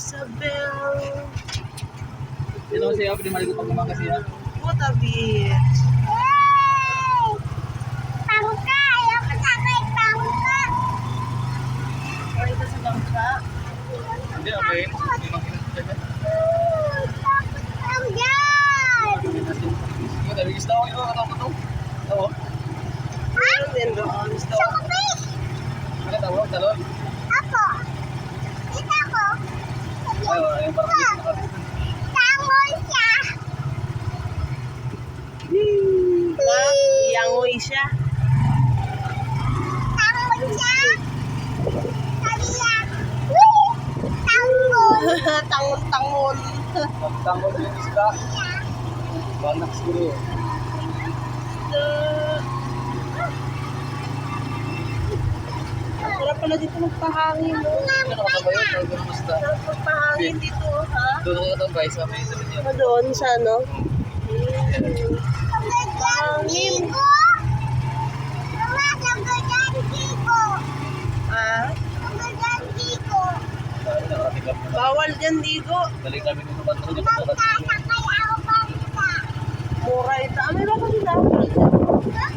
Isabel. Yun ako siya, pwede maligo pag kumang kasi yan. What a beach. Pangka! Ayaw ko sakay pangka! Ay, ito sa bangka. Hindi, okay. Hindi makinag ka dyan. Ang yan! Sige, nabigis na ako yun. Ano ko ito? Oo. Meron din doon. Chocolate! Ano tawag? Talon? Ako! Kita ko! Ay, yung parang dito nakabit. Tangon siya! Yangoy siya. Tangon siya! Sabi niya, "Wee! Tangon!" Tangon-tangon. Pagtanggol yung isda. Banak siguro yun. Wala pala dito magpahangin, no? Ano nakasabay yun? Sabi ng isda. Sarap magpahangin dito, ha? Doon ako natambay sa may sabi niya. Doon sa ano? Ligo! Mama, nagadan ligo! Ah, Ligo! Nakakapigap na. bawal dyan, Digo. Balik kami nung nabanto niya. Magkasakay ako bangka! Mura ito. Ah, meron kasi na ako dyan.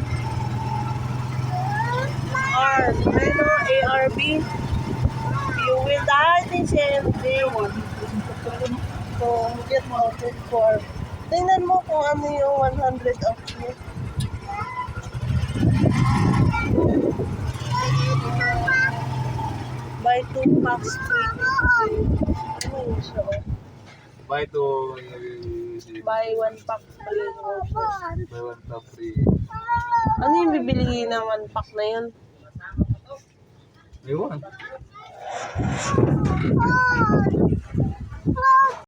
ARB. May mga ARB. You will die in same day. So, get voted for. Tingnan mo kung ano yung 100 of you. Buy 2 packs free. Ano yun siya? Bye to Buy 1 pack free. Buy one top free. Ano yung bibili na 1 pack na yun? Ewan. Oh!